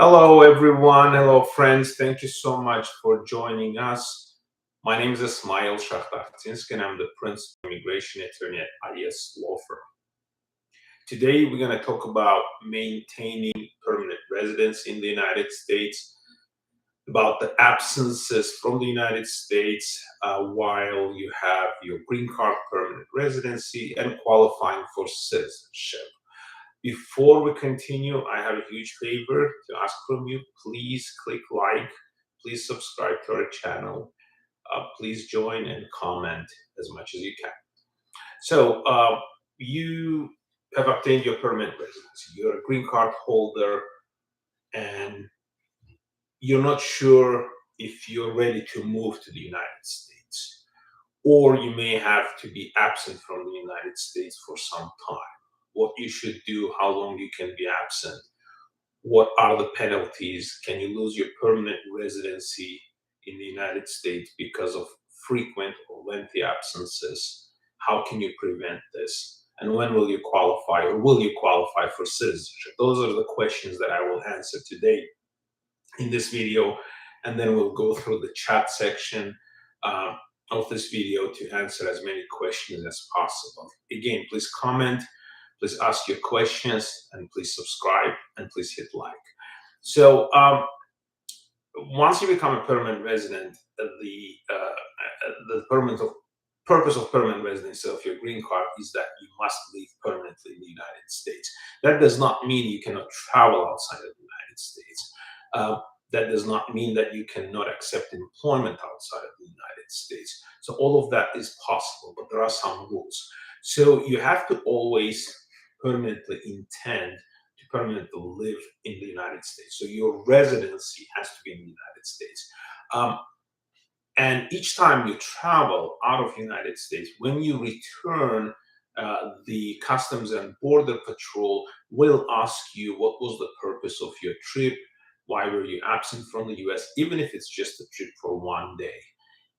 Hello, everyone. Hello, friends. Thank you so much for joining us. My name is Ismail Shahtartinsk, and I'm the principal immigration attorney at IS Law Firm. Today, we're going to talk about maintaining permanent residence in the United States, about the absences from the United States while you have your green card permanent residency and qualifying for citizenship. Before we continue, I have a huge favor to ask from you. Please click like, please subscribe to our channel, please join and comment as much as you can. So you have obtained your permanent residency. You're a green card holder and you're not sure if you're ready to move to the United States, or you may have to be absent from the United States for some time. What you should do, how long you can be absent, what are the penalties, can you lose your permanent residency in the United States because of frequent or lengthy absences, how can you prevent this, and when will you qualify, or will you qualify for citizenship? Those are the questions that I will answer today in this video, and then we'll go through the chat section of this video to answer as many questions as possible. Again, please comment, please ask your questions, and please subscribe, and please hit like. So once you become a permanent resident, the purpose of permanent residency of your green card is that you must live permanently in the United States. That does not mean you cannot travel outside of the United States. That does not mean that you cannot accept employment outside of the United States. So all of that is possible, but there are some rules. So you have to always permanently intend to permanently live in the United States. So your residency has to be in the United States. And each time you travel out of the United States, when you return, the Customs and Border Patrol will ask you what was the purpose of your trip, why were you absent from the US, even if it's just a trip for one day.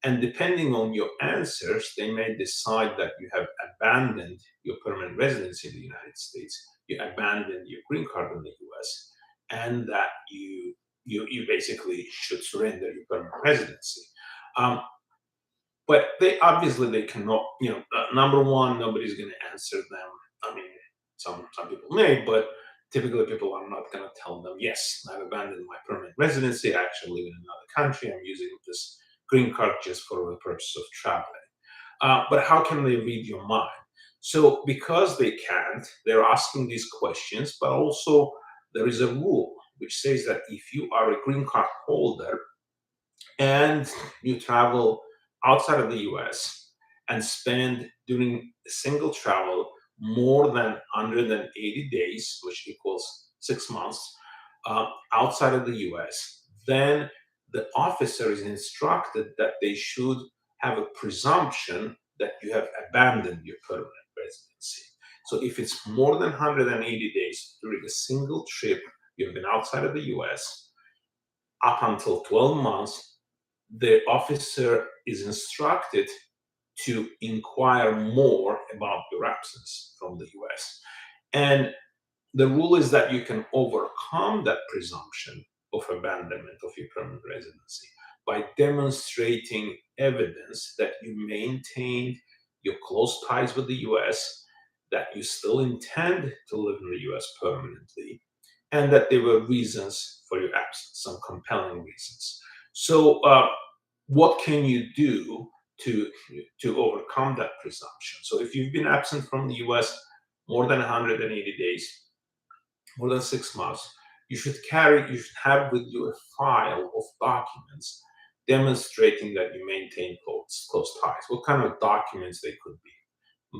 And depending on your answers, they may decide that you have abandoned your permanent residency in the United States, you abandoned your green card in the US, and that you basically should surrender your permanent residency. But they cannot, number one, nobody's going to answer them. I mean, some people may, but typically people are not going to tell them, yes, I've abandoned my permanent residency, I actually live in another country, I'm using this green card just for the purpose of traveling. But how can they read your mind? So because they can't, they're asking these questions, but also there is a rule which says that if you are a green card holder and you travel outside of the US and spend during a single travel more than 180 days, which equals 6 months, outside of the US, then the officer is instructed that they should have a presumption that you have abandoned your permanent residency. So if it's more than 180 days during a single trip, you've been outside of the US, up until 12 months, the officer is instructed to inquire more about your absence from the US. And the rule is that you can overcome that presumption of abandonment of your permanent residency by demonstrating evidence that you maintained your close ties with the US, that you still intend to live in the US permanently, and that there were reasons for your absence, some compelling reasons. So what can you do to overcome that presumption? So if you've been absent from the US more than 180 days, more than 6 months, you should have with you a file of documents demonstrating that you maintain close ties. What kind of documents they could be?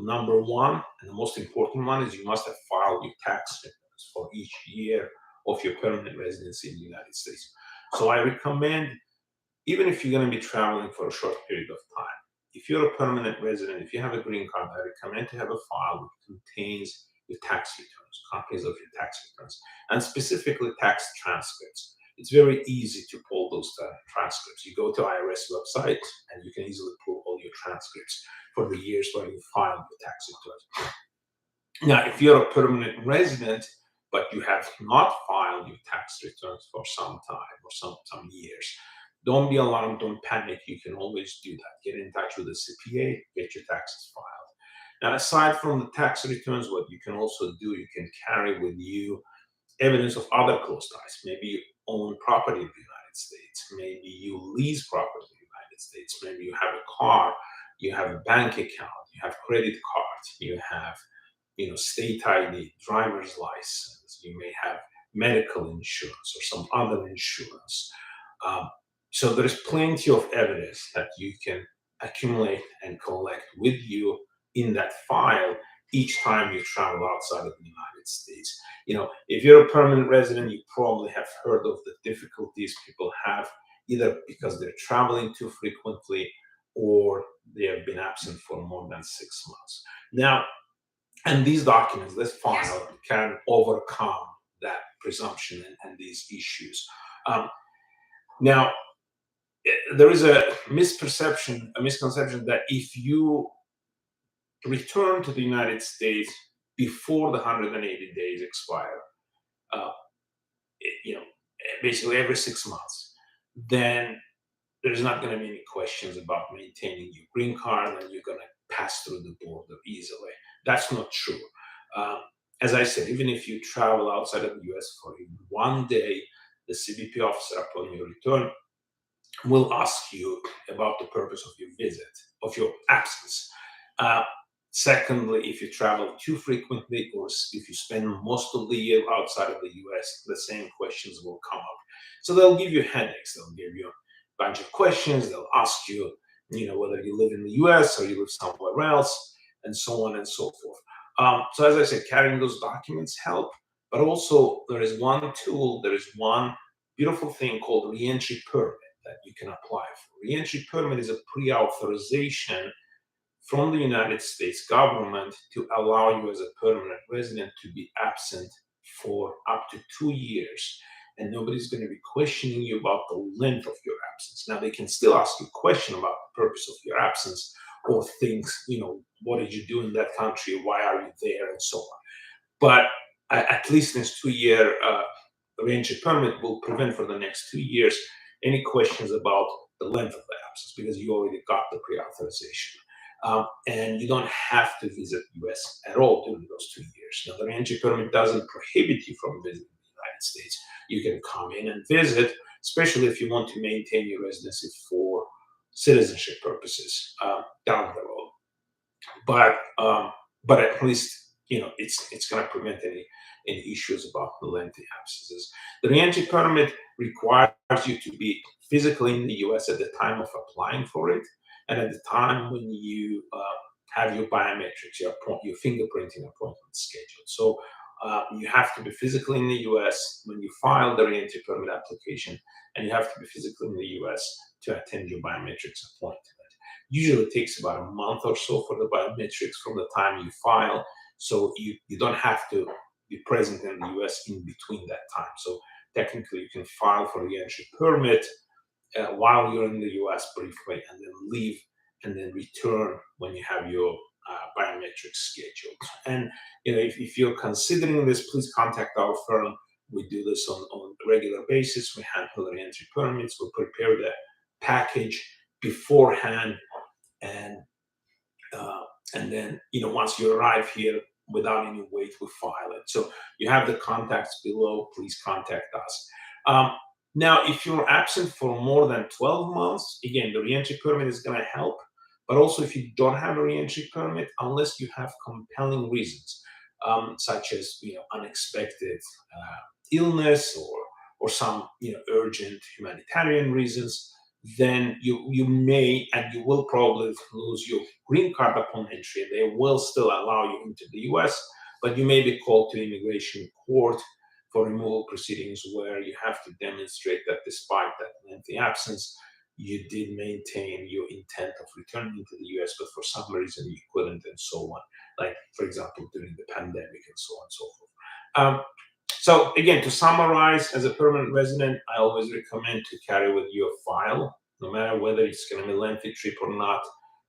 Number one, and the most important one, is you must have filed your tax returns for each year of your permanent residency in the United States. So I recommend, even if you're going to be traveling for a short period of time, if you're a permanent resident, if you have a green card, I recommend to have a file which contains your tax returns, copies of your tax returns, and specifically tax transcripts. It's very easy to pull those transcripts. You go to IRS website and you can easily pull all your transcripts for the years where you filed your tax returns. Now, if you're a permanent resident, but you have not filed your tax returns for some time or some years. Don't be alarmed, don't panic. You can always do that. Get in touch with the CPA, get your taxes filed. Now, aside from the tax returns, what you can also do, you can carry with you evidence of other close ties. Maybe you own property in the United States. Maybe you lease property in the United States. Maybe you have a car, you have a bank account, you have credit cards, you have state ID, driver's license, you may have medical insurance or some other insurance. Um, so there's plenty of evidence that you can accumulate and collect with you in that file each time you travel outside of the United States. If you're a permanent resident, you probably have heard of the difficulties people have, either because they're traveling too frequently or they have been absent for more than 6 months. Now, and these documents, this file, can overcome that presumption and these issues. Now, there is a misconception that if you return to the United States before the 180 days expire, uh, basically every 6 months, then there's not going to be any questions about maintaining your green card and you're going to pass through the border easily. That's not true. Um, as I said, even if you travel outside of the US for one day, the CBP officer upon your return will ask you about the purpose of your visit, of your absence. Uh, Secondly, if you travel too frequently or if you spend most of the year outside of the US, the same questions will come up. So they'll give you headaches. They'll give you a bunch of questions. They'll ask you, whether you live in the US or you live somewhere else, and so on and so forth. So as I said, carrying those documents help, but also there is one tool, there is one beautiful thing called reentry permit that you can apply for. Reentry permit is a pre-authorization from the United States government to allow you as a permanent resident to be absent for up to 2 years. And nobody's going to be questioning you about the length of your absence. Now, they can still ask you a question about the purpose of your absence or things, what did you do in that country? Why are you there? And so on. But at least this 2-year reentry permit will prevent for the next 2 years any questions about the length of the absence because you already got the pre-authorization. And you don't have to visit the US at all during those 2 years. Now, the reentry permit doesn't prohibit you from visiting the United States. You can come in and visit, especially if you want to maintain your residency for citizenship purposes down the road. But at least it's going to prevent any issues about the lengthy absences. The reentry permit requires you to be physically in the U.S. at the time of applying for it, and at the time when you have your biometrics, your fingerprinting appointment scheduled. So you have to be physically in the U.S. when you file the reentry permit application, and you have to be physically in the U.S. to attend your biometrics appointment. Usually it takes about a month or so for the biometrics from the time you file, so you don't have to be present in the US in between that time. So technically you can file for the entry permit while you're in the US briefly, and then leave and then return when you have your biometrics scheduled. And if you're considering this, please contact our firm. We do this on a regular basis. We handle the entry permits. We prepare the package beforehand, and then once you arrive here, without any wait, we file it. So you have the contacts below. Please contact us. Now, if you're absent for more than 12 months, again, the reentry permit is going to help. But also, if you don't have a reentry permit, unless you have compelling reasons, such as unexpected illness or some urgent humanitarian reasons, then you may and you will probably lose your green card upon entry. They will still allow you into the US, but you may be called to immigration court for removal proceedings, where you have to demonstrate that despite that lengthy absence, you did maintain your intent of returning to the US, but for some reason you couldn't, and so on. Like, for example, during the pandemic, and so on and so forth. So again, to summarize, as a permanent resident, I always recommend to carry with you a file, no matter whether it's going to be a lengthy trip or not,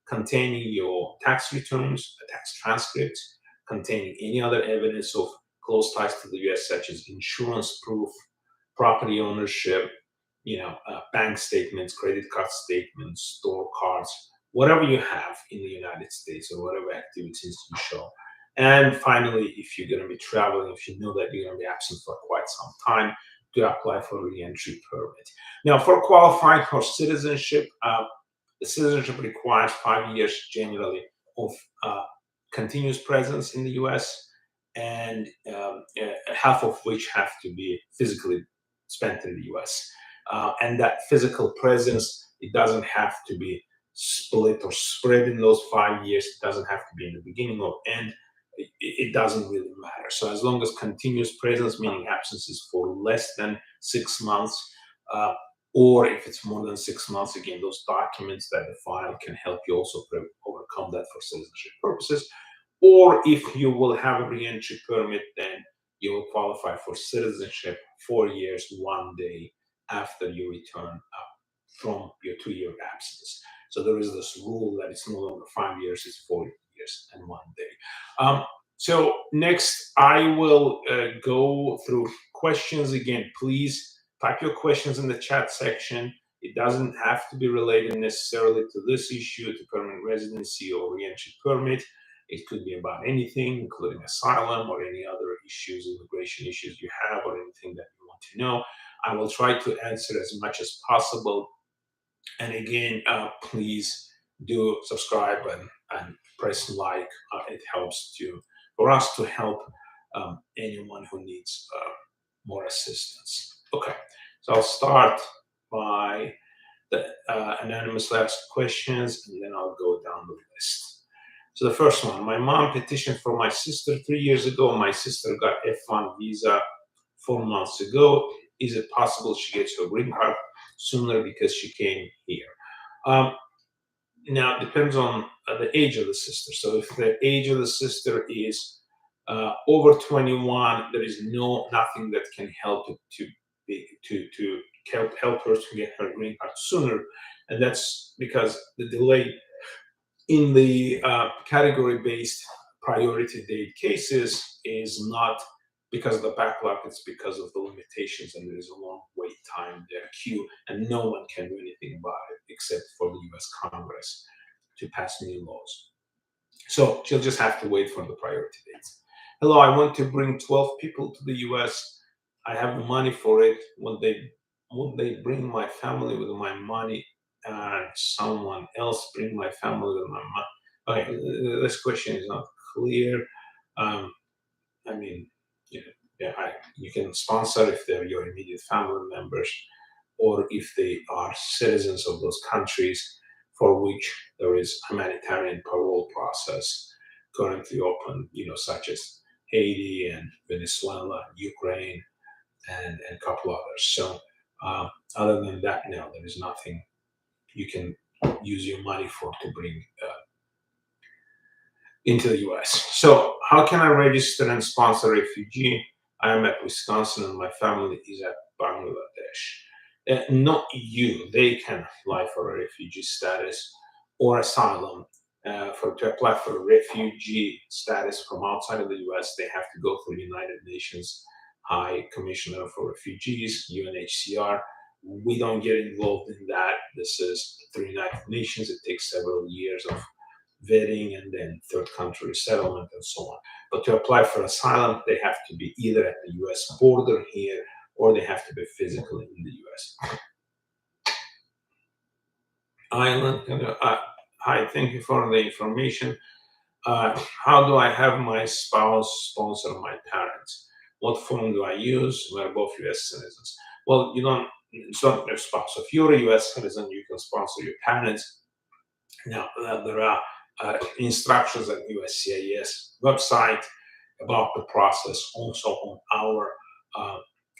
containing your tax returns, a tax transcript, containing any other evidence of close ties to the U.S., such as insurance proof, property ownership, bank statements, credit card statements, store cards, whatever you have in the United States or whatever activities you show. And finally, if you're going to be traveling, if you know that you're going to be absent for quite some time, to apply for a re-entry permit. Now, for qualifying for citizenship, the citizenship requires 5 years generally of continuous presence in the U.S., and half of which have to be physically spent in the U.S. And that physical presence, it doesn't have to be split or spread in those 5 years. It doesn't have to be in the beginning or end. It doesn't really matter. So as long as continuous presence, meaning absences for less than 6 months, or if it's more than 6 months, again, those documents that the file can help you also overcome that for citizenship purposes. Or if you will have a re-entry permit, then you will qualify for citizenship 4 years, 1 day after you return from your 2-year absence. So there is this rule that it's no longer 5 years, it's 4 years and 1 day. So next, I will go through questions again. Please type your questions in the chat section. It doesn't have to be related necessarily to this issue, to permanent residency or re-entry permit. It could be about anything, including asylum or any other issues, immigration issues you have, or anything that you want to know. I will try to answer as much as possible. And again, please do subscribe and press like. It helps for us to help anyone who needs more assistance. Okay, so I'll start by the anonymous last questions, and then I'll go down the list. So the first one, my mom petitioned for my sister 3 years ago. My sister got F1 visa 4 months ago. Is it possible she gets her green card sooner because she came here? Now, it depends on the age of the sister. So if the age of the sister is over 21, there is nothing that can help to help her to get her green card sooner, and that's because the delay in the category-based priority date cases is not because of the backlog, it's because of the limitations, and there is a long wait time, their queue, and no one can do anything about it except for the US Congress to pass new laws. So she'll just have to wait for the priority dates. Hello, I want to bring 12 people to the US. I have the money for it. Would they bring my family with my money and someone else bring my family with my money? Okay, this question is not clear. I mean, you can sponsor if they're your immediate family members, or if they are citizens of those countries for which there is humanitarian parole process currently open, such as Haiti and Venezuela, Ukraine, and a couple others. So other than that, no, there is nothing you can use your money for to bring into the US. So how can I register and sponsor a refugee? I am at Wisconsin and my family is at Bangladesh. Not you. They can apply for a refugee status or asylum. To apply for a refugee status from outside of the US, they have to go through the United Nations High Commissioner for Refugees, UNHCR. We don't get involved in that. This is through the United Nations. It takes several years of vetting and then third country resettlement and so on. But to apply for asylum, they have to be either at the US border here or they have to be physically in the US. Hi, thank you for the information. How do I have my spouse sponsor my parents? What form do I use? We're both US citizens. Well, it's not your spouse. If you're a US citizen, you can sponsor your parents. Now, there are instructions at USCIS website about the process, also on our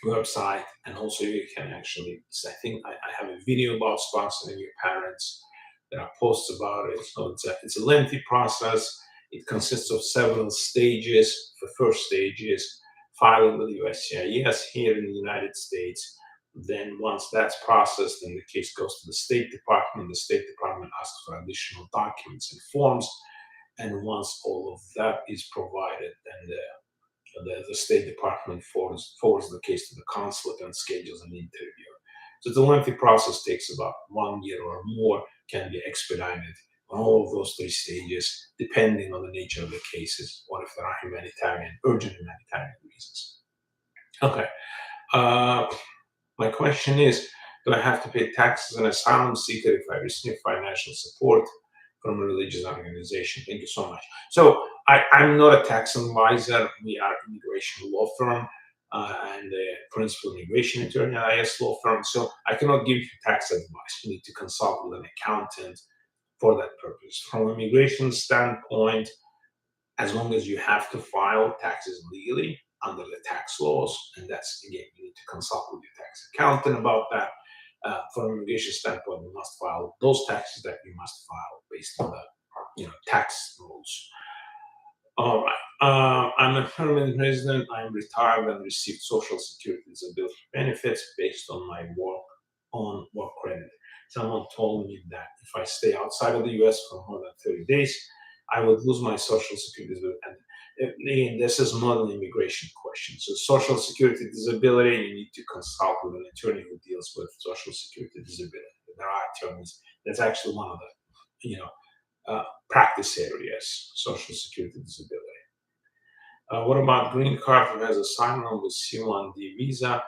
website, and also you can actually, I think I have a video about sponsoring your parents. There are posts about it. So it's a lengthy process. It consists of several stages. The first stage is filing with USCIS here in the United States. Then once that's processed, then the case goes to the State Department. The State Department asks for additional documents and forms. And once all of that is provided, then the the State Department forwards the case to the consulate and schedules an interview. So the lengthy process takes about 1 year or more, can be expedited on all of those three stages, depending on the nature of the cases, or if there are urgent humanitarian reasons. Okay. Uh, my question is, do I have to pay taxes as an asylum seeker if I receive financial support from a religious organization? Thank you so much. So I'm not a tax advisor. We are an immigration law firm and a principal immigration attorney at IS law firm. So I cannot give you tax advice. You need to consult with an accountant for that purpose. From an immigration standpoint, as long as you have to file taxes legally under the tax laws, and that's, again, you need to consult with your tax accountant about that. From an immigration standpoint, you must file those taxes that you must file based on the tax rules. All right. I'm a permanent resident. I'm retired and received Social Security disability benefits based on my work credit. Someone told me that if I stay outside of the U.S. for more than 30 days, I would lose my Social Security disability. And again, this is not an immigration question. So Social Security disability, you need to consult with an attorney who deals with Social Security disability. There are attorneys. That's actually one of the, practice areas, Social Security disability. What about green card who has asylum with C1D visa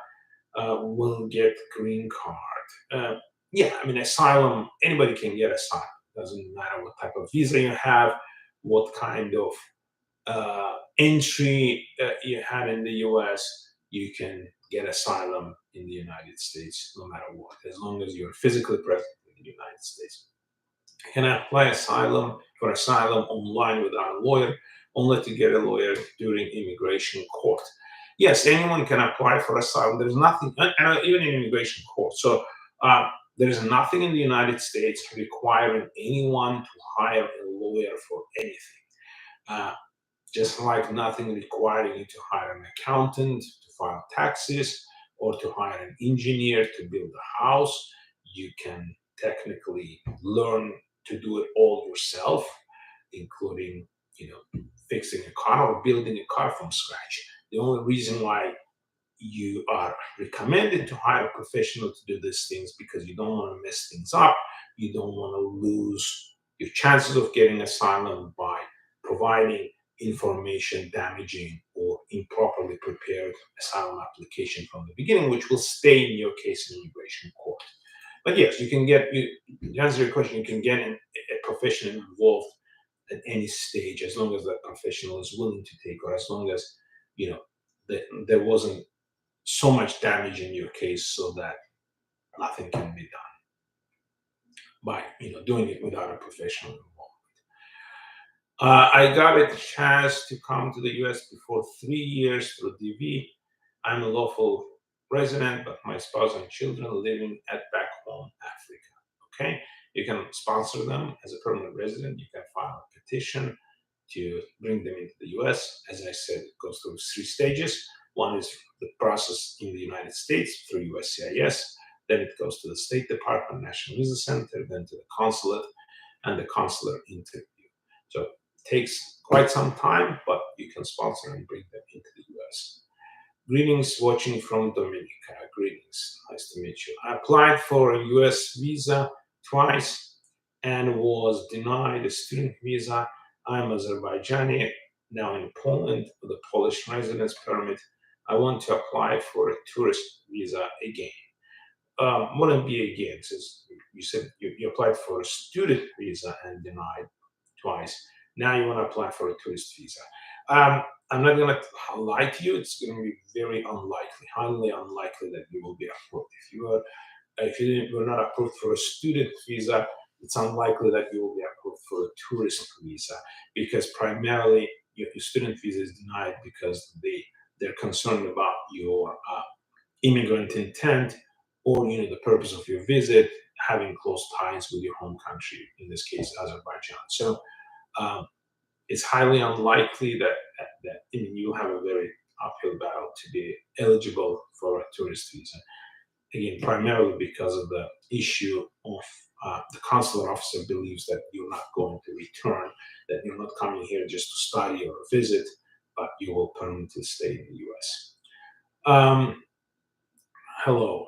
will get green card? Yeah, I mean, asylum, anybody can get asylum. Doesn't matter what type of visa you have, what kind of entry you had in the US, you can get asylum in the United States no matter what, as long as you're physically present in the United States. Can I apply for asylum online without a lawyer, only to get a lawyer during immigration court? Yes, anyone can apply for asylum. There's nothing, even in immigration court. So there is nothing in the United States requiring anyone to hire a lawyer for anything. Just like nothing requiring you to hire an accountant to file taxes or to hire an engineer to build a house. You can technically learn to do it all yourself, including, fixing a car or building a car from scratch. The only reason why you are recommended to hire a professional to do these things because you don't want to mess things up. You don't want to lose your chances of getting asylum by providing information damaging or improperly prepared asylum application from the beginning, which will stay in your case in immigration court. But yes, you can to answer your question, you can get a professional involved at any stage as long as that professional is willing to take, or as long as, there wasn't so much damage in your case so that nothing can be done by, doing it without a professional involvement. I got a chance to come to the US before 3 years through DV. I'm a lawful resident, but my spouse and children living at back home, Africa. Okay, you can sponsor them as a permanent resident. You can file a petition to bring them into the US. As I said, it goes through 3 stages. One is the process in the United States through USCIS. Then it goes to the State Department, National Visa Center, then to the consulate and the consular interview. So it takes quite some time, but you can sponsor and bring them into the US. Greetings, watching from Dominica. Greetings, nice to meet you. I applied for a US visa twice and was denied a student visa. I'm Azerbaijani, now in Poland with a Polish residence permit. I want to apply for a tourist visa again. Wouldn't be again, since you said you applied for a student visa and denied twice. Now you want to apply for a tourist visa. I'm not going to lie to you. It's going to be very unlikely, highly unlikely that you will be approved. If you were not approved for a student visa, it's unlikely that you will be approved for a tourist visa, because primarily your student visa is denied because they're concerned about your immigrant intent, or the purpose of your visit, having close ties with your home country, in this case Azerbaijan. So it's highly unlikely that you have a very uphill battle to be eligible for a tourist visa. Again, primarily because of the issue of the consular officer believes that you're not going to return, that you're not coming here just to study or visit, but you will permanently stay in the US. Um, hello.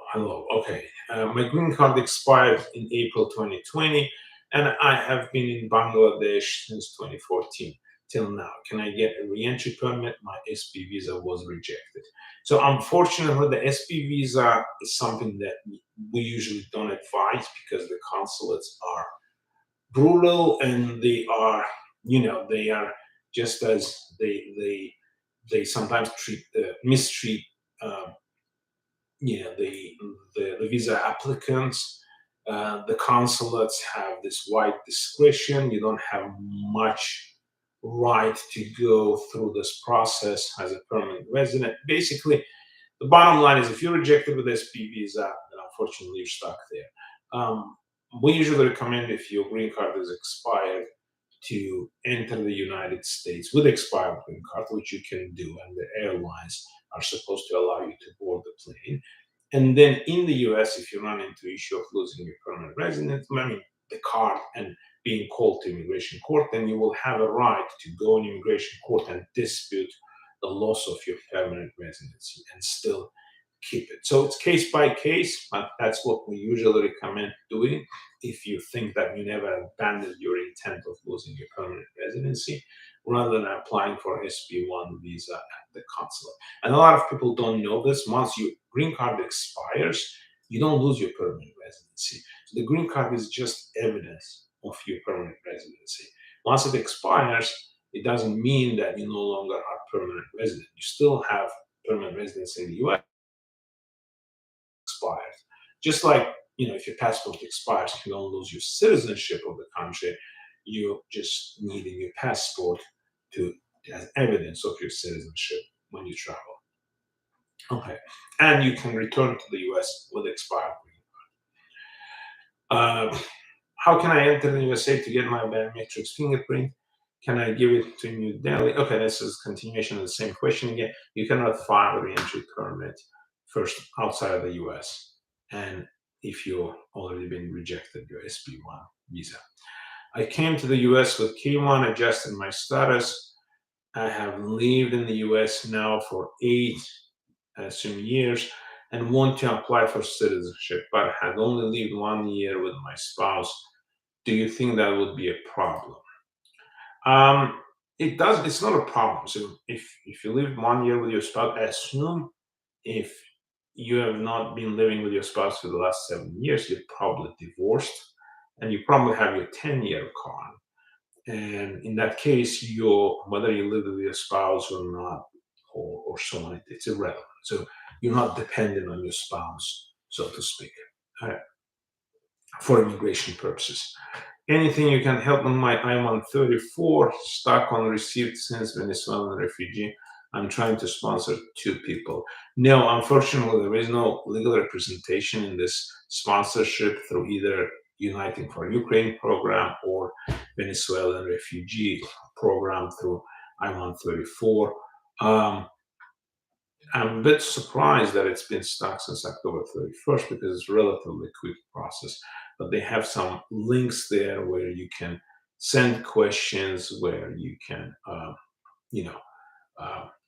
Okay. My green card expired in April 2020, and I have been in Bangladesh since 2014 till now. Can I get a re-entry permit? My SP visa was rejected. So unfortunately, the SP visa is something that we usually don't advise because the consulates are brutal and they are, they are just as they sometimes mistreat. Uh, the visa applicants. The consulates have this wide discretion. You don't have much right to go through this process as a permanent resident. Basically, the bottom line is if you're rejected with SP visa, then unfortunately you're stuck there. We usually recommend if your green card is expired to enter the United States with expired green card, which you can do, and the airlines are supposed to allow you to board the plane. And then in the US, if you run into issue of losing your permanent residence, I mean the card, and being called to immigration court, then you will have a right to go in immigration court and dispute the loss of your permanent residency and still keep it. So it's case by case, but that's what we usually recommend doing if you think that you never abandoned your intent of losing your permanent residency, rather than applying for SP1 visa at the consulate. And a lot of people don't know this. Once your green card expires, you don't lose your permanent residency. So the green card is just evidence of your permanent residency. Once it expires, it doesn't mean that you no longer are permanent resident. You still have permanent residence in the US expired. Just like, if your passport expires, you don't lose your citizenship of the country. You just need a new passport to as evidence of your citizenship when you travel. Okay. And you can return to the US with expired green card. How can I enter the USA to get my biometrics fingerprint? Can I give it to New Delhi? Okay, this is continuation of the same question again. You cannot file a re-entry permit first outside of the US. And if you've already been rejected your SP1 visa. I came to the US with K1, adjusted my status. I have lived in the US now for 8, I assume, years, and want to apply for citizenship, but had only lived 1 year with my spouse. Do you think that would be a problem? Um, it does. It's not a problem. So if you live 1 year with your spouse, I assume if you have not been living with your spouse for the last 7 years, you're probably divorced, and you probably have your 10-year card. And in that case, whether you live with your spouse or not, or so on, it's irrelevant. So you're not dependent on your spouse, so to speak, uh, for immigration purposes. Anything you can help on my I-134, stuck on received since Venezuelan refugee. I'm trying to sponsor 2 people. No, unfortunately, there is no legal representation in this sponsorship through either Uniting for Ukraine program or Venezuelan refugee program through I-134. I'm a bit surprised that it's been stuck since October 31st because it's a relatively quick process. But they have some links there where you can send questions, where you can,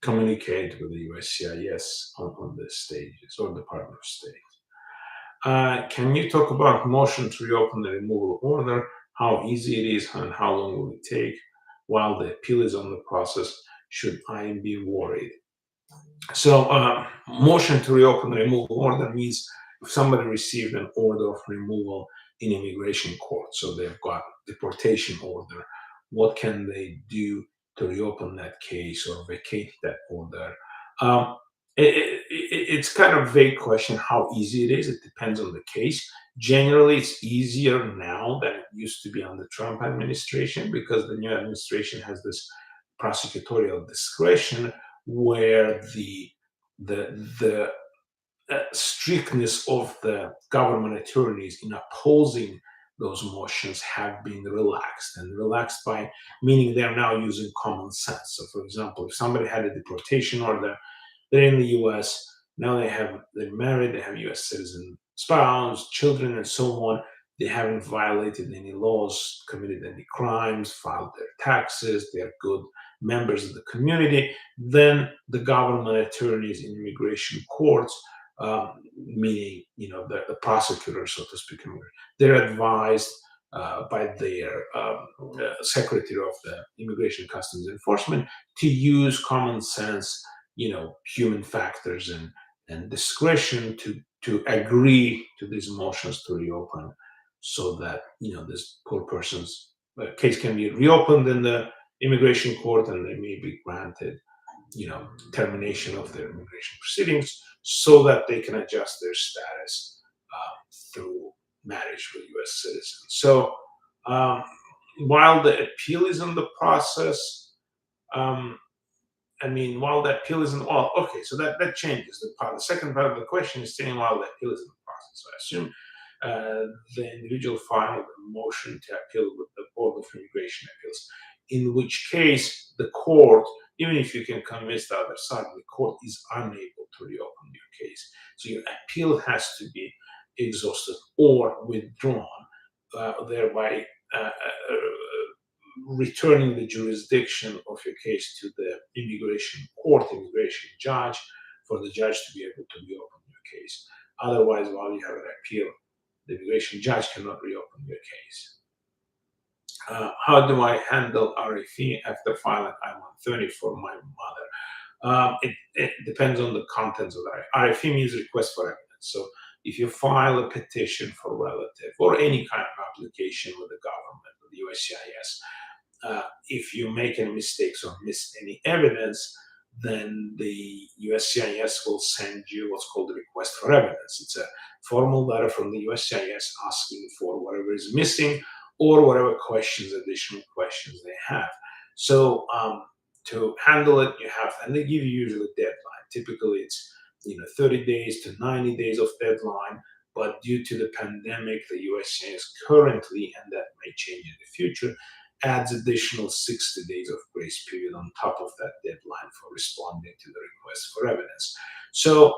communicate with the USCIS on the stages or Department of State. Can you talk about motion to reopen the removal order, how easy it is and how long will it take while the appeal is on the process? Should I be worried? So, motion to reopen the removal order means if somebody received an order of removal in immigration court, so they've got deportation order, what can they do to reopen that case or vacate that order? Um, it's kind of a vague question how easy it is. It depends on the case. Generally, it's easier now than it used to be on the Trump administration because the new administration has this prosecutorial discretion where the strictness of the government attorneys in opposing those motions have been relaxed, and relaxed by meaning they're now using common sense. So, for example, if somebody had a deportation order, they're in the U.S. Now they're married, they have U.S. citizen spouse, children, and so on. They haven't violated any laws, committed any crimes, filed their taxes, they're good members of the community, then the government attorneys in immigration courts, meaning the prosecutors, so to speak, they're advised by their secretary of the Immigration Customs Enforcement to use common sense, human factors and discretion to agree to these motions to reopen, so that this poor person's case can be reopened in the immigration court, and they may be granted termination of their immigration proceedings, so that they can adjust their status through marriage with U.S. citizens. So um, while the appeal is in the process, um, while the appeal is in, well, okay, so that changes the part. The second part of the question is saying while the appeal is in the process. So I assume the individual filed a motion to appeal with the Board of Immigration Appeals, in which case the court, even if you can convince the other side, the court is unable to reopen your case. So your appeal has to be exhausted or withdrawn, thereby returning the jurisdiction of your case to the immigration court, immigration judge, for the judge to be able to reopen your case. Otherwise, while you have an appeal, the immigration judge cannot reopen your case. How do I handle RFE after filing I-130 for my mother? It depends on the contents of the RFE. Means request for evidence. So if you file a petition for a relative or any kind of application with the government, with the USCIS, if you make any mistakes or miss any evidence, then the USCIS will send you what's called a request for evidence. It's a formal letter from the USCIS asking for whatever is missing or whatever additional questions they have. So to handle it, and they give you usually a deadline. Typically, it's 30 days to 90 days of deadline. But due to the pandemic, the USCIS currently, and that may change in the future, adds additional 60 days of grace period on top of that deadline for responding to the request for evidence. So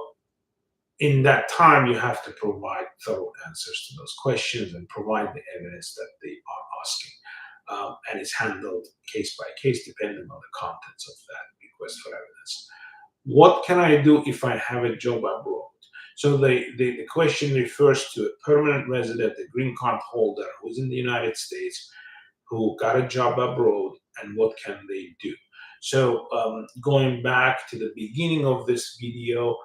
in that time, you have to provide thorough answers to those questions and provide the evidence that they are asking. And it's handled case by case depending on the contents of that request for evidence. What can I do if I have a job abroad? So the question refers to a permanent resident, a green card holder who's in the United States, who got a job abroad, and what can they do? So going back to the beginning of this video,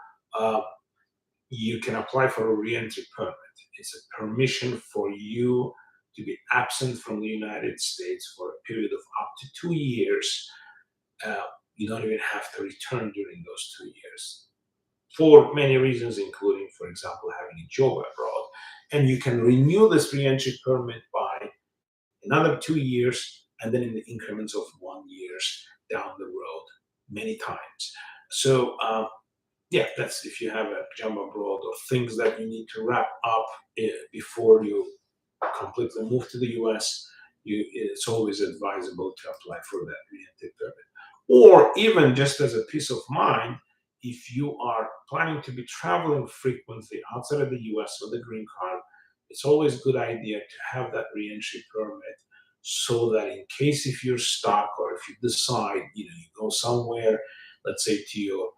you can apply for a re-entry permit. It's a permission for you to be absent from the United States for a period of up to 2 years. You don't even have to return during those 2 years for many reasons, including, for example, having a job abroad. And you can renew this re-entry permit by another 2 years, and then in the increments of 1 year down the road many times. So that's if you have a job abroad or things that you need to wrap up before you completely move to the US, it's always advisable to apply for that re-entry permit. Or even just as a peace of mind, if you are planning to be traveling frequently outside of the US with a green card, it's always a good idea to have that re-entry permit, so that in case if you're stuck or if you decide, you go somewhere, let's say to your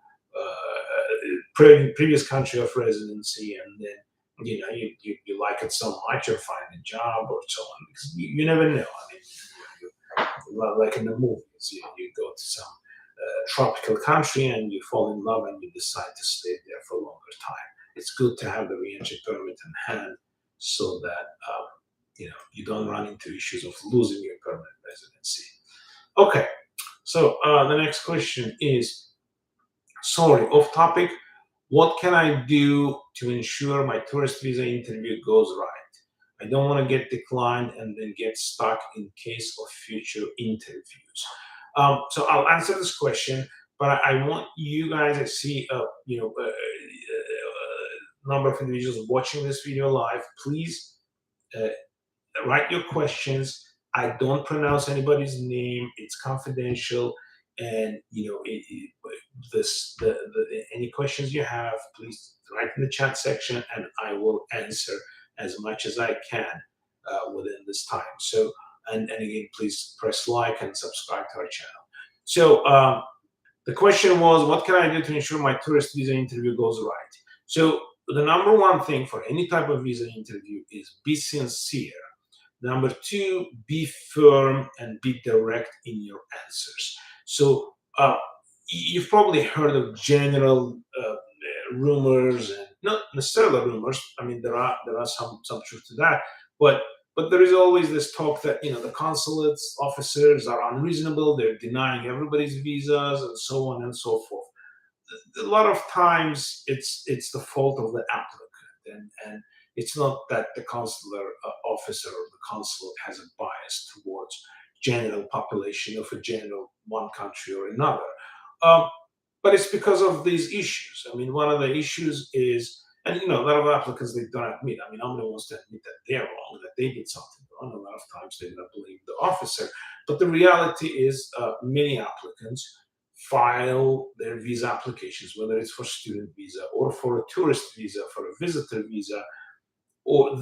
previous country of residency, and then you like it so much or find a job or so on, because you never know. Like in the movies, you go to some tropical country and you fall in love and you decide to stay there for a longer time. It's good to have the re-entry permit in hand, so that you don't run into issues of losing your permanent residency. Okay, so the next question is, sorry, off topic. What can I do to ensure my tourist visa interview goes right? I don't want to get declined and then get stuck in case of future interviews. So I'll answer this question, but I want you guys to see a number of individuals watching this video live. Please write your questions. I don't pronounce anybody's name. It's confidential. And any questions you have, please write in the chat section, and I will answer as much as I can within this time. So, and again, please press like and subscribe to our channel. So the question was, what can I do to ensure my tourist visa interview goes right? So the number one thing for any type of visa interview is be sincere. Number two, be firm and be direct in your answers. So you've probably heard of general rumors, and not necessarily rumors. I mean, there are some truth to that, but there is always this talk that the consulates officers are unreasonable. They're denying everybody's visas and so on and so forth. A lot of times it's the fault of the applicant, and it's not that the consular officer or the consulate has a bias towards general population of a general one country or another. um, but it's because of these issues. I mean, one of the issues is, and a lot of applicants, they don't admit. I mean, nobody wants to admit that they're wrong, that they did something wrong. A lot of times they don't blame the officer, but the reality is, many applicants file their visa applications, whether it's for student visa or for a tourist visa, for a visitor visa,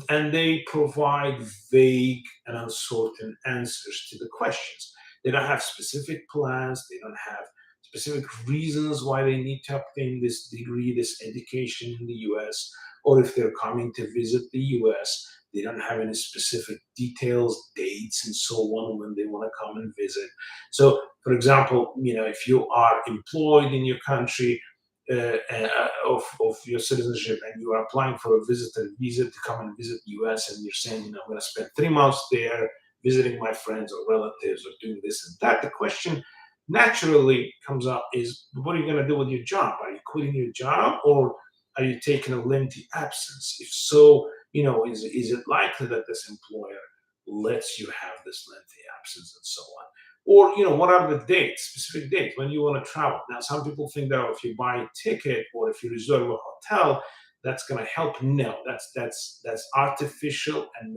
and they provide vague and uncertain answers to the questions. They don't have specific plans. They don't have specific reasons why they need to obtain this degree, this education in the U.S., or if they're coming to visit the U.S., they don't have any specific details, dates, and so on when they want to come and visit. So, for example, if you are employed in your country, of your citizenship, and you are applying for a visitor visa to come and visit the US, and you're saying, I'm going to spend 3 months there visiting my friends or relatives or doing this and that, the question naturally comes up is, what are you going to do with your job? Are you quitting your job, or are you taking a lengthy absence? If so, is it likely that this employer lets you have this lengthy absence and so on? Or, what are the dates, specific dates when you want to travel? Now, some people think that if you buy a ticket or if you reserve a hotel, that's going to help. No, that's artificial, and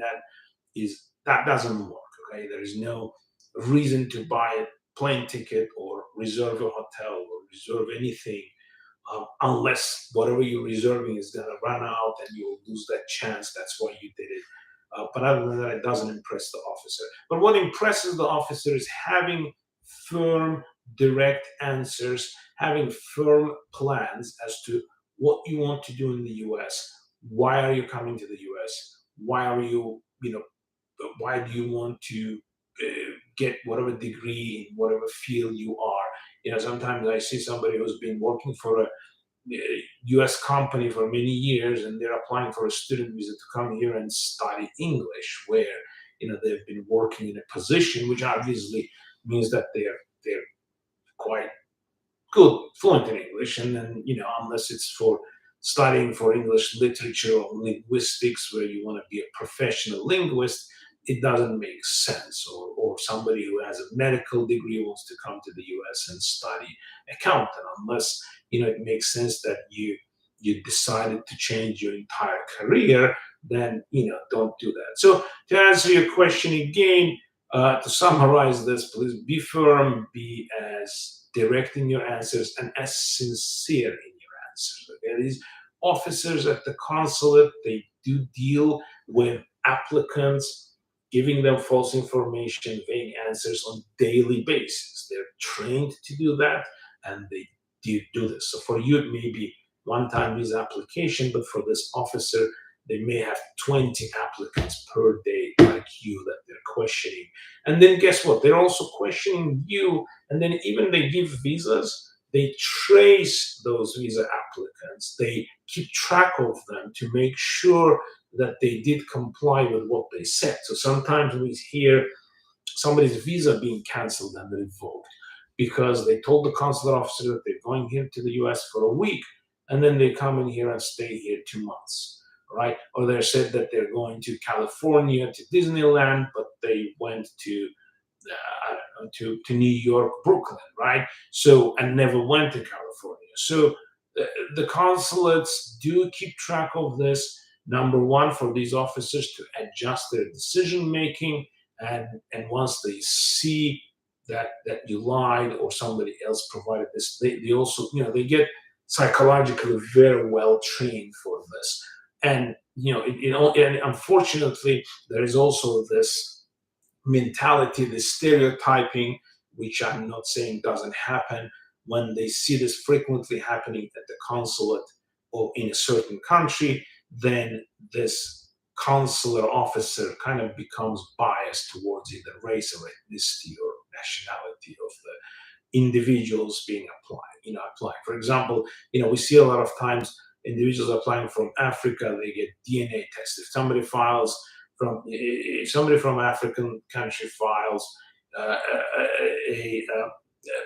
that doesn't work. Okay, there is no reason to buy a plane ticket or reserve a hotel or reserve anything, unless whatever you're reserving is going to run out and you'll lose that chance. That's why you did it. But other than that, it doesn't impress the officer. But what impresses the officer is having firm, direct answers, having firm plans as to what you want to do in the US. Why are you coming to the US? Why do you want to get whatever degree in whatever field you are? Sometimes I see somebody who's been working for a US company for many years, and they're applying for a student visa to come here and study English, where they've been working in a position which obviously means that they're quite good, fluent in English. And then, unless it's for studying for English literature or linguistics, where you want to be a professional linguist, it doesn't make sense. Or somebody who has a medical degree wants to come to the US and study accountant, unless, it makes sense that you decided to change your entire career, then, don't do that. So to answer your question again, to summarize this, please be firm, be as direct in your answers, and as sincere in your answers. Okay? These officers at the consulate, they do deal with applicants, giving them false information, vague answers on daily basis. They're trained to do that, and they do this. So for you, it may be one-time visa application, but for this officer, they may have 20 applicants per day like you that they're questioning. And then guess what? They're also questioning you. And then even they give visas, they trace those visa applicants. They keep track of them to make sure that they did comply with what they said. So sometimes we hear somebody's visa being canceled and revoked because they told the consular officer that they're going here to the US for a week, and then they come in here and stay here 2 months, right? Or they said that they're going to California to Disneyland, but they went to I don't know, to New York, Brooklyn, right? So, and never went to California. So the consulates do keep track of this. Number one, for these officers to adjust their decision making, and once they see that you lied or somebody else provided this, they also they get psychologically very well trained for this. And and unfortunately, there is also this mentality, this stereotyping which I'm not saying doesn't happen, when they see this frequently happening at the consulate or in a certain country, then this consular officer kind of becomes biased towards either race or ethnicity or nationality of the individuals being applied. For example, we see a lot of times individuals applying from Africa, they get DNA tests. If somebody from African country files a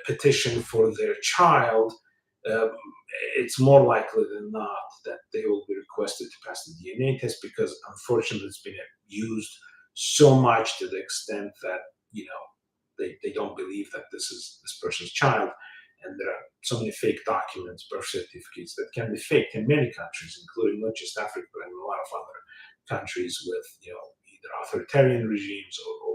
petition for their child, um, it's more likely than not that they will be requested to pass the DNA test, because unfortunately it's been used so much to the extent that they don't believe that this is this person's child. And there are so many fake documents, birth certificates, that can be faked in many countries, including not just Africa, but in a lot of other countries with either authoritarian regimes or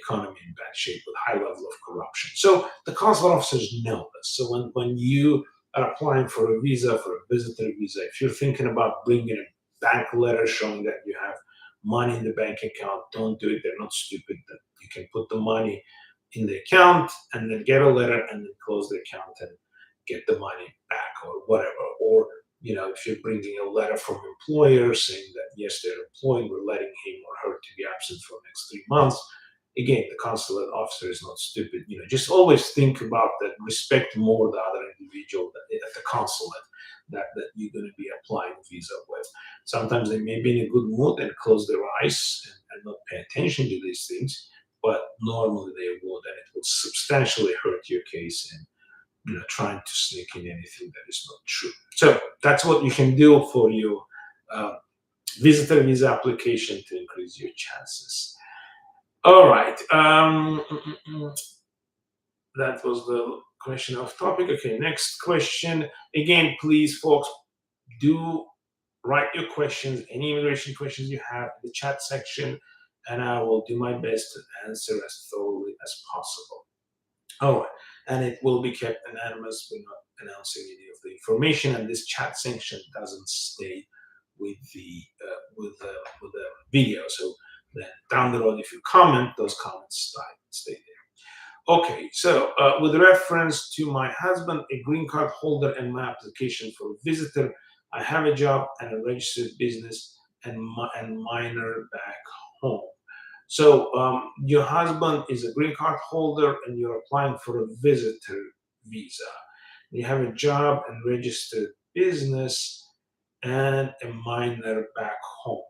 economy in bad shape with high level of corruption. So the consular officers know this. So when you are applying for a visa, for a visitor visa, if you're thinking about bringing a bank letter showing that you have money in the bank account, don't do it. They're not stupid. That you can put the money in the account and then get a letter and then close the account and get the money back or whatever. Or if you're bringing a letter from employer saying that yes, they're employed, we're letting him or her to be absent for the next 3 months. Again, the consular officer is not stupid. Just always think about that. Respect more the other individual at the consulate that you're going to be applying visa with. Sometimes they may be in a good mood and close their eyes and not pay attention to these things, but normally they would, and it will substantially hurt your case in trying to sneak in anything that is not true. So that's what you can do for your visitor visa application to increase your chances. All right. That was the question off topic. Okay, next question. Again, please, folks, do write your questions, any immigration questions you have in the chat section, and I will do my best to answer as thoroughly as possible. All right, and it will be kept anonymous. We're not announcing any of the information, and this chat section doesn't stay with the video. So then down the road, if you comment, those comments stay there. Okay, so with reference to my husband, a green card holder, and my application for a visitor, I have a job and a registered business and minor back home. So your husband is a green card holder and you're applying for a visitor visa. You have a job and registered business and a minor back home.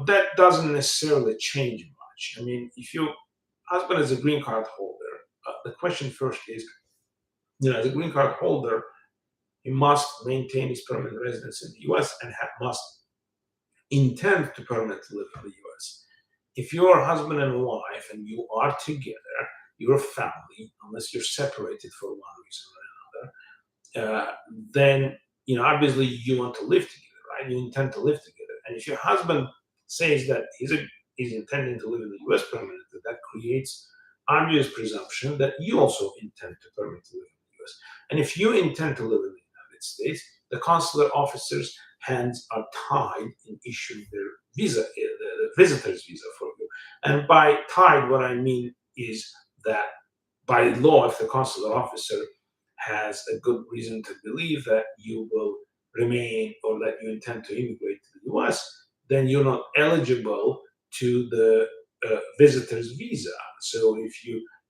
That doesn't necessarily change much. I mean, if your husband is a green card holder, the question first is, as a green card holder, he must maintain his permanent residence in the U.S. and must intend to permanently live in the U.S. If you're husband and wife and you are together, you're a family, unless you're separated for one reason or another, then obviously you want to live together, right? You intend to live together. And if your husband says that he's intending to live in the U.S. permanently, that creates obvious presumption that you also intend to permanently live in the U.S. And if you intend to live in the United States, the consular officers' hands are tied in issuing their visa, the visitor's visa for you. And by tied, what I mean is that by law, if the consular officer has a good reason to believe that you will remain or that you intend to immigrate to the U.S., then you're not eligible to the visitor's visa. So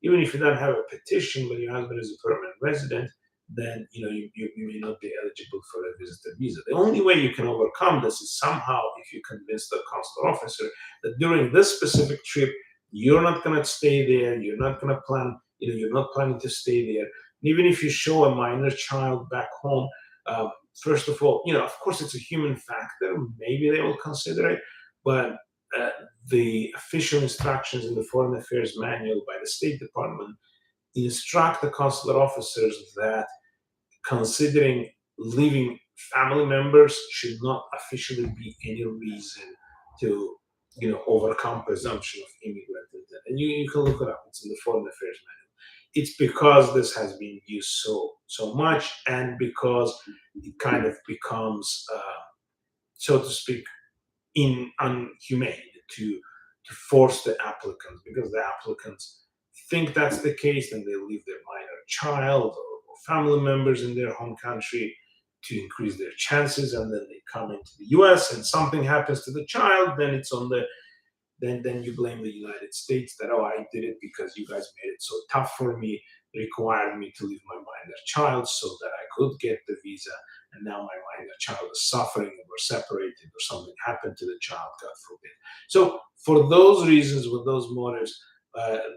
even if you don't have a petition, but your husband is a permanent resident, then you may not be eligible for a visitor visa. The only way you can overcome this is somehow if you convince the consular officer that during this specific trip you're not going to stay there, you're not going to plan, you're not planning to stay there. And even if you show a minor child back home, first of all, of course it's a human factor. Maybe they will consider it, but the official instructions in the Foreign Affairs Manual by the State Department instruct the consular officers that considering living family members should not officially be any reason to overcome presumption of immigrant intent. And you can look it up. It's in the Foreign Affairs Manual. It's because this has been used so much, and because it kind of becomes, so to speak, inhumane to force the applicants, because the applicants think that's the case, then they leave their minor child or family members in their home country to increase their chances, and then they come into the US and something happens to the child, then it's on the then you blame the United States that, oh, I did it because you guys made it so tough for me, required me to leave my minor child so that I could get the visa, and now my minor child is suffering and we're separated or something happened to the child, God forbid. So for those reasons, with those motives,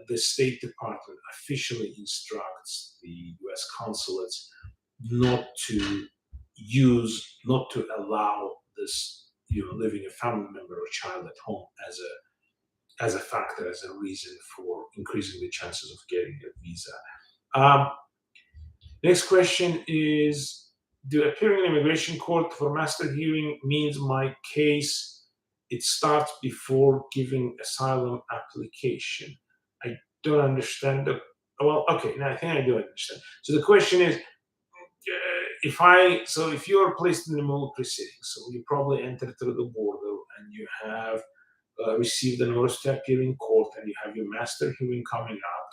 the State Department officially instructs the U.S. consulates not to not to allow this, leaving a family member or child at home as a factor, as a reason for increasing the chances of getting a visa. Um, Next question is, do appearing in immigration court for master hearing means my case, it starts before giving asylum application? I don't understand well, okay, now I think I do understand. So the question is, if you are placed in the removal proceedings, so you probably enter through the border and you have received a notice to appear in court and you have your master hearing coming up,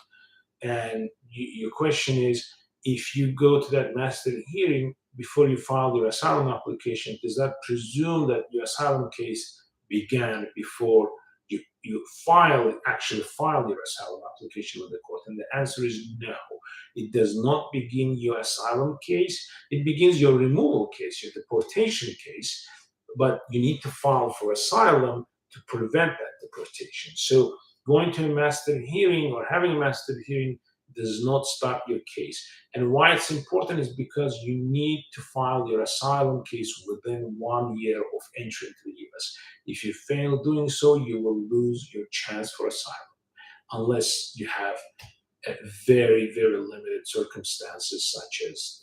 and your question is, if you go to that master hearing before you file your asylum application, does that presume that your asylum case began before you actually file your asylum application with the court? And the answer is no. It does not begin your asylum case. It begins your removal case, your deportation case, but you need to file for asylum to prevent that deportation. So going to a master hearing or having a master hearing does not start your case. And why it's important is because you need to file your asylum case within 1 year of entry into the US. If you fail doing so, you will lose your chance for asylum, unless you have very, very limited circumstances, such as,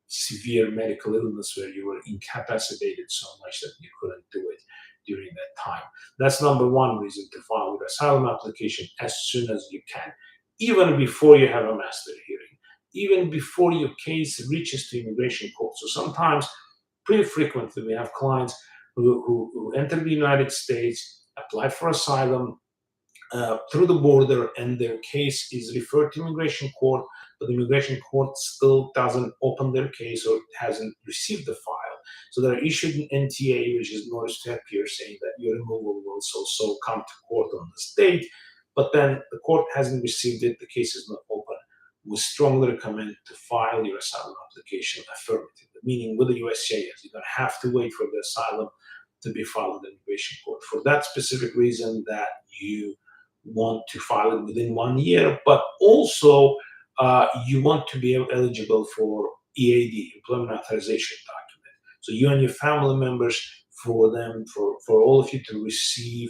severe medical illness where you were incapacitated so much that you couldn't do it during that time. That's number one reason to file your asylum application as soon as you can, even before you have a master hearing, even before your case reaches to immigration court. So sometimes, pretty frequently, we have clients who enter the United States, apply for asylum through the border, and their case is referred to immigration court, but the immigration court still doesn't open their case or hasn't received the file. So they're issued an NTA, which is notice to appear, saying that your removal will so come to court on this date, but then the court hasn't received it, the case is not open. We strongly recommend to file your asylum application affirmatively, meaning with the USCIS. You don't have to wait for the asylum to be filed in the immigration court for that specific reason, that you want to file it within 1 year, but also you want to be eligible for EAD, Employment Authorization Document. So you and your family members, for all of you to receive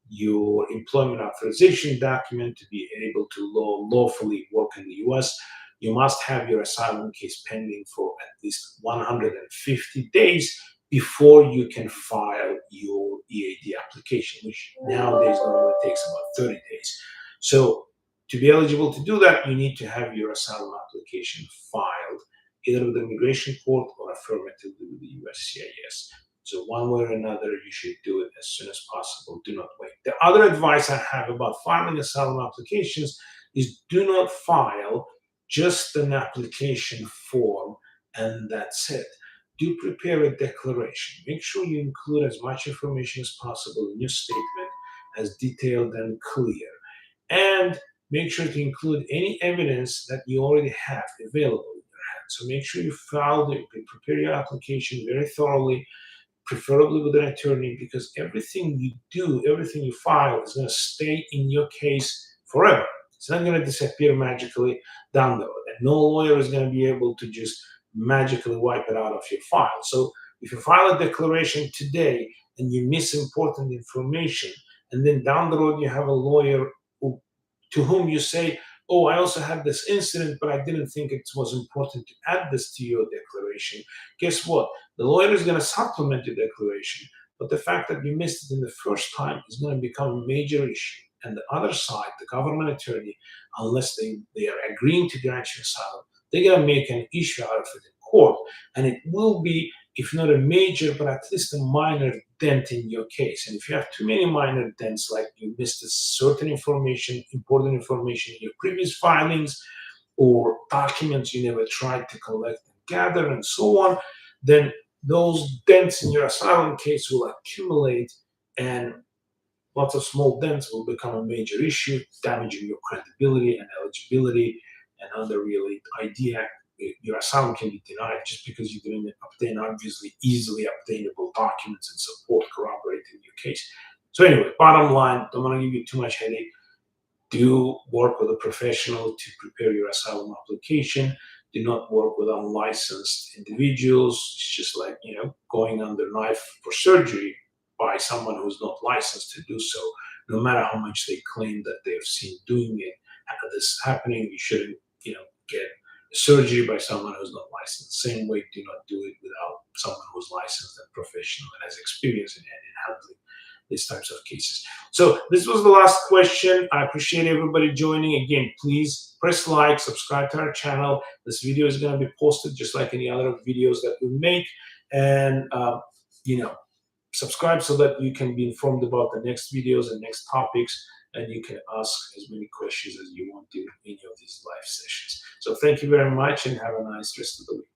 your employment authorization document to be able to lawfully work in the US, you must have your asylum case pending for at least 150 days before you can file your EAD application, which nowadays normally takes about 30 days. So to be eligible to do that, you need to have your asylum application filed either with the immigration court or affirmatively with the USCIS. So one way or another, you should do it as soon as possible. Do not wait. The other advice I have about filing asylum applications is, do not file just an application form and that's it. Do prepare a declaration. Make sure you include as much information as possible in your statement, as detailed and clear. And make sure to include any evidence that you already have available in your hand. So make sure you prepare your application very thoroughly, preferably with an attorney, because everything you do, everything you file is going to stay in your case forever. It's not going to disappear magically down the road. And no lawyer is going to be able to just magically wipe it out of your file. So if you file a declaration today and you miss important information, and then down the road you have a lawyer to whom you say, oh, I also had this incident, but I didn't think it was important to add this to your declaration. Guess what? The lawyer is going to supplement your declaration, but the fact that you missed it in the first time is going to become a major issue. And the other side, the government attorney, unless they are agreeing to grant you asylum, they're going to make an issue out of it in court, and it will be if not a major, but at least a minor dent in your case. And if you have too many minor dents, like you missed a certain information, important information in your previous filings, or documents you never tried to collect and gather, and so on, then those dents in your asylum case will accumulate, and lots of small dents will become a major issue, damaging your credibility and eligibility. And under Real ID Act, your asylum can be denied just because you didn't obtain obviously easily obtainable documents and support corroborating your case. So anyway, bottom line, don't want to give you too much headache. Do work with a professional to prepare your asylum application. Do not work with unlicensed individuals. It's just like, going under knife for surgery by someone who's not licensed to do so. No matter how much they claim that they've seen doing it, this happening, you shouldn't, get surgery by someone who's not licensed. Same way, do not do it without someone who's licensed and professional and has experience in handling these types of cases. So this was the last question. I appreciate everybody joining. Again, please press like, subscribe to our channel. This video is going to be posted just like any other videos that we make. And, subscribe so that you can be informed about the next videos and next topics, and you can ask as many questions as you want to in any of these live sessions. So thank you very much, and have a nice rest of the week.